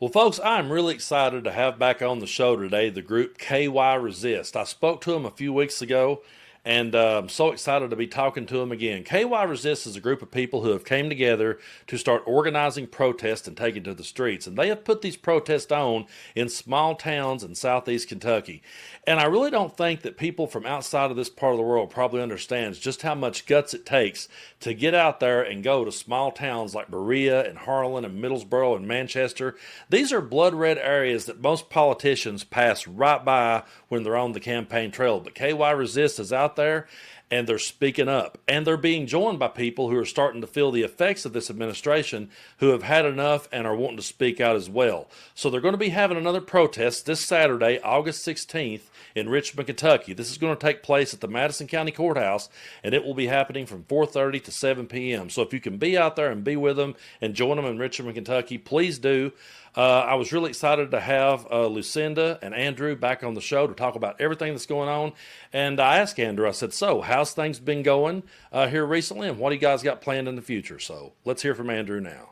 Well, folks, I'm really excited to have back on the show today the group KY Resist. I spoke to them a few weeks ago, and I'm so excited to be talking to them again. KY Resist is a group of people who have came together to start organizing protests and taking to the streets. And they have put these protests on in small towns in southeast Kentucky. And I really don't think that people from outside of this part of the world probably understands just how much guts it takes to get out there and go to small towns like Berea and Harlan and Middlesboro and Manchester. These are blood red areas that most politicians pass right by when they're on the campaign trail. But KY Resist is out there and they're speaking up. And they're being joined by people who are starting to feel the effects of this administration, who have had enough and are wanting to speak out as well. So they're going to be having another protest this Saturday, August 16th, in Richmond, Kentucky. This is going to take place at the Madison County Courthouse, and it will be happening from 4:30 to 7 p.m. So if you can be out there and be with them and join them in Richmond, Kentucky, please do. I was really excited to have Lucinda and Andrew back on the show to talk about everything that's going on. And I asked Andrew, I said, so how's things been going here recently, and what do you guys got planned in the future? So let's hear from Andrew now.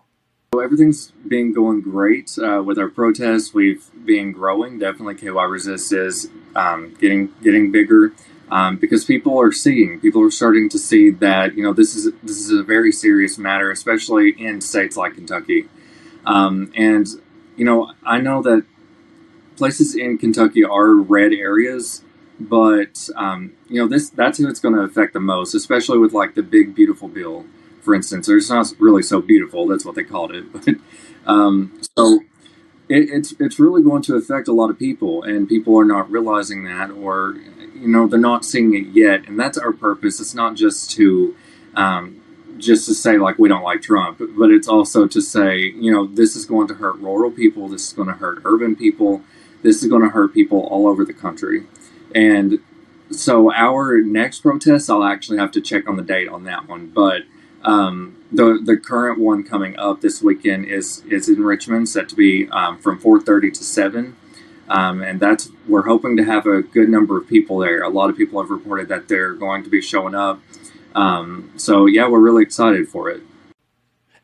So everything's been going great with our protests. We've been growing. Definitely, KY Resist is getting bigger because people are starting to see that this is a very serious matter, especially in states like Kentucky. And I know that places in Kentucky are red areas, but that's who it's going to affect the most, especially with like the big beautiful bill. For instance, or it's not really so beautiful. That's what they called it. But so it's really going to affect a lot of people, and people are not realizing that, or they're not seeing it yet. And that's our purpose. It's not just to say like we don't like Trump, but it's also to say this is going to hurt rural people. This is going to hurt urban people. This is going to hurt people all over the country. And so our next protest, I'll actually have to check on the date on that one, but. The current one coming up this weekend is in Richmond, set to be from 4:30 to 7, and we're hoping to have a good number of people there. A lot of people have reported that they're going to be showing up. So yeah, we're really excited for it.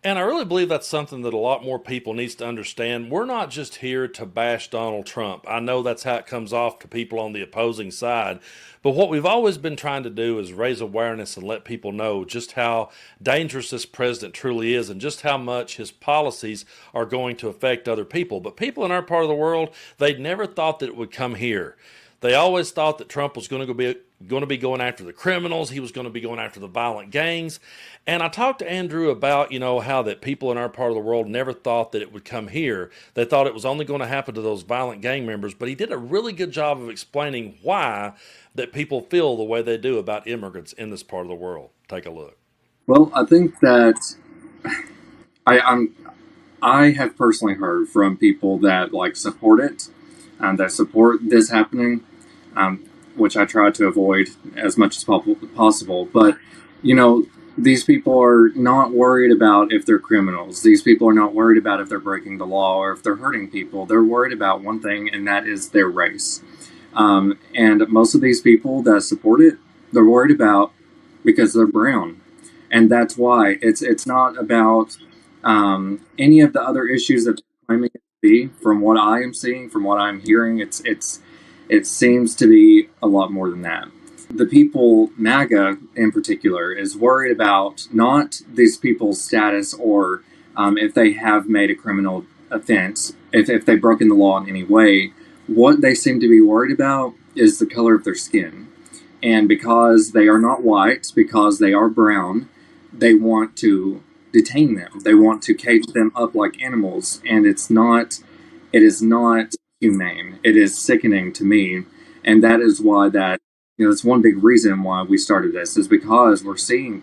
And I really believe that's something that a lot more people needs to understand. We're not just here to bash Donald Trump. I know that's how it comes off to people on the opposing side. But what we've always been trying to do is raise awareness and let people know just how dangerous this president truly is and just how much his policies are going to affect other people. But people in our part of the world, they'd never thought that it would come here. They always thought that Trump was going to be going after the criminals. He was going to be going after the violent gangs. And I talked to Andrew about, how that people in our part of the world never thought that it would come here. They thought it was only going to happen to those violent gang members. But he did a really good job of explaining why that people feel the way they do about immigrants in this part of the world. Take a look. Well, I think that I have personally heard from people that like support it and that support this happening, which I try to avoid as much as possible. But, these people are not worried about if they're criminals. These people are not worried about if they're breaking the law or if they're hurting people. They're worried about one thing, and that is their race. And most of these people that support it, they're worried about because they're brown. And that's why it's not about any of the other issues that they're claiming it to be. From what I am seeing, from what I'm hearing, it seems to be a lot more than that. The people, Maga in particular, is worried about not these people's status or if they have made a criminal offense, if they've broken the law in any way. What they seem to be worried about is the color of their skin. And because they are not white, because they are brown, they want to detain them. They want to cage them up like animals. And it is not humane. It is sickening to me. And that is why that's one big reason why we started this, is because we're seeing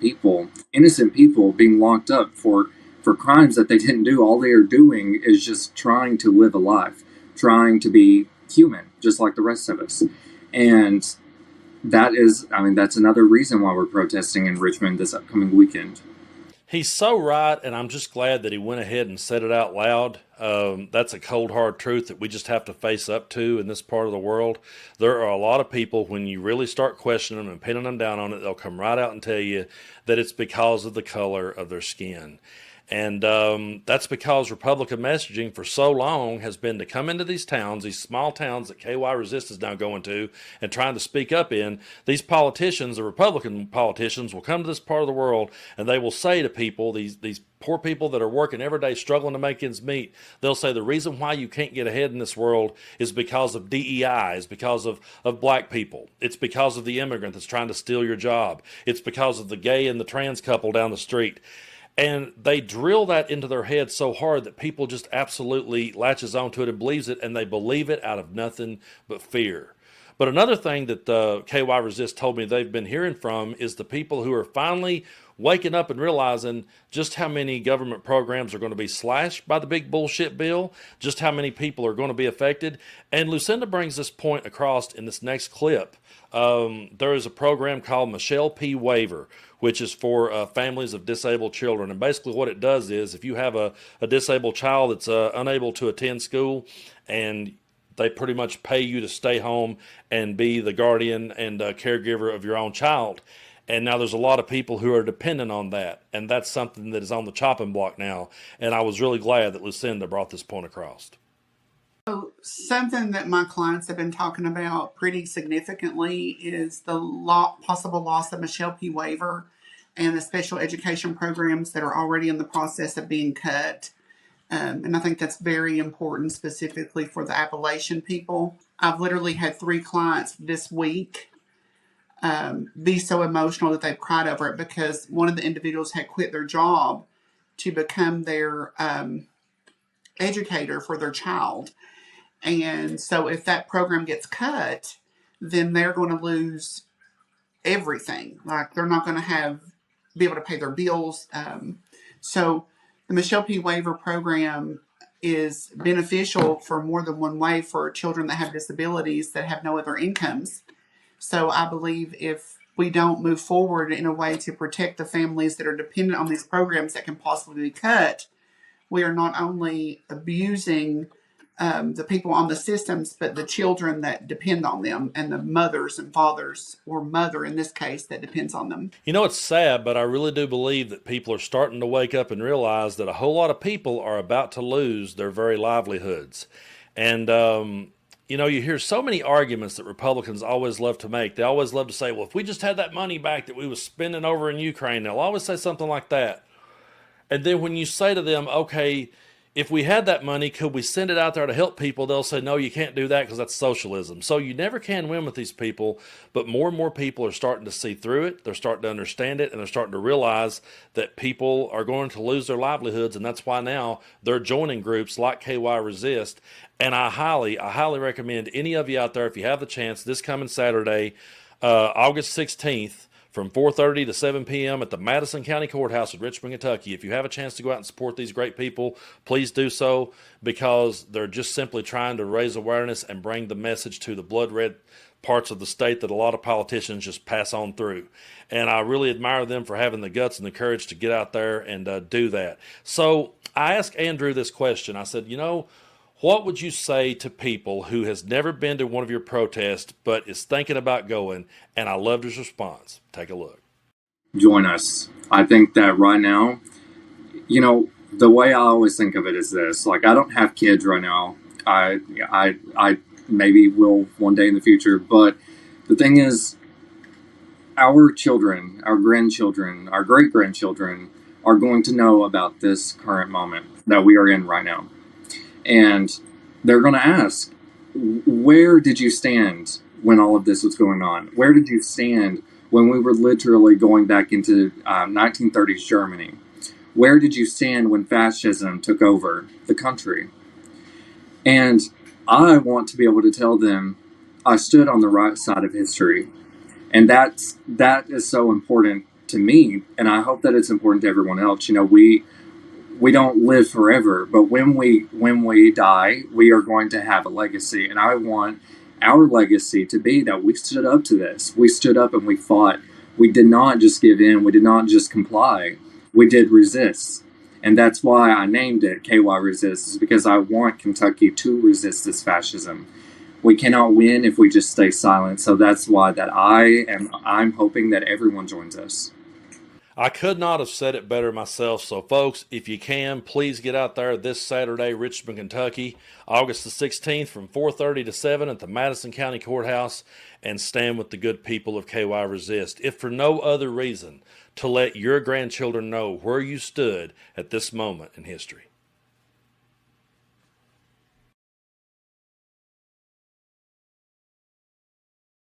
innocent people being locked up for crimes that they didn't do. All they are doing is just trying to live a life, trying to be human, just like the rest of us. And that's another reason why we're protesting in Richmond this upcoming weekend. He's so right, and I'm just glad that he went ahead and said it out loud. That's a cold, hard truth that we just have to face up to in this part of the world. There are a lot of people, when you really start questioning them and pinning them down on it, they'll come right out and tell you that it's because of the color of their skin. And that's because Republican messaging for so long has been to come into these towns, these small towns that KY Resist is now going to and trying to speak up in. These politicians, the Republican politicians, will come to this part of the world and they will say to people, these poor people that are working every day struggling to make ends meet, they'll say the reason why you can't get ahead in this world is because of DEI, is because of black people. It's because of the immigrant that's trying to steal your job. It's because of the gay and the trans couple down the street. And they drill that into their head so hard that people just absolutely latches onto it and believes it, and they believe it out of nothing but fear. But another thing that KY Resist told me they've been hearing from is the people who are finally waking up and realizing just how many government programs are going to be slashed by the big bullshit bill, just how many people are going to be affected. And Lucinda brings this point across in this next clip. There is a program called Michelle P. Waiver, which is for families of disabled children. And basically what it does is if you have a disabled child that's unable to attend school, and they pretty much pay you to stay home and be the guardian and caregiver of your own child. And now there's a lot of people who are dependent on that. And that's something that is on the chopping block now. And I was really glad that Lucinda brought this point across. So something that my clients have been talking about pretty significantly is the possible loss of Michelle P. Waiver and the special education programs that are already in the process of being cut. And I think that's very important, specifically for the Appalachian people. I've literally had 3 clients this week be so emotional that they've cried over it because one of the individuals had quit their job to become their educator for their child. And so if that program gets cut, then they're going to lose everything. Like they're not going to be able to pay their bills. So the Michelle P. Waiver program is beneficial for more than one way for children that have disabilities that have no other incomes. So I believe if we don't move forward in a way to protect the families that are dependent on these programs that can possibly be cut, we are not only abusing the people on the systems, but the children that depend on them and the mothers and fathers, or mother in this case, that depends on them. You know, it's sad, but I really do believe that people are starting to wake up and realize that a whole lot of people are about to lose their very livelihoods. And, you know, you hear so many arguments that Republicans always love to make. They always love to say, well, if we just had that money back that we was spending over in Ukraine, they'll always say something like that. And then when you say to them, okay, if we had that money, could we send it out there to help people? They'll say, no, you can't do that because that's socialism. So you never can win with these people, but more and more people are starting to see through it. They're starting to understand it, and they're starting to realize that people are going to lose their livelihoods, and that's why now they're joining groups like KY Resist. And I highly recommend any of you out there, if you have the chance, this coming Saturday, August 16th, from 4:30 to 7 p.m. at the Madison County Courthouse in Richmond, Kentucky. If you have a chance to go out and support these great people, please do so, because they're just simply trying to raise awareness and bring the message to the blood red parts of the state that a lot of politicians just pass on through. And I really admire them for having the guts and the courage to get out there and do that. So I asked Andrew this question. I said, you know, what would you say to people who has never been to one of your protests but is thinking about going? And I loved his response. Take a look. Join us. I think that right now, you know, the way I always think of it is this. Like, I don't have kids right now. I maybe will one day in the future. But the thing is, our children, our grandchildren, our great-grandchildren are going to know about this current moment that we are in right now. And they're going to ask, where did you stand when all of this was going on? Where did you stand when we were literally going back into 1930s Germany? Where did you stand when fascism took over the country? And I want to be able to tell them I stood on the right side of history. And that is so important to me, and I hope that it's important to everyone else. You know, we don't live forever, but when we die, we are going to have a legacy. And I want our legacy to be that we stood up to this. We stood up and we fought. We did not just give in. We did not just comply. We did resist. And that's why I named it KY Resist, is because I want Kentucky to resist this fascism. We cannot win if we just stay silent. So that's why that I'm hoping that everyone joins us. I could not have said it better myself. So, folks, if you can, please get out there this Saturday, Richmond, Kentucky, August the 16th from 4:30 to 7 at the Madison County Courthouse, and stand with the good people of KY Resist, if for no other reason, to let your grandchildren know where you stood at this moment in history.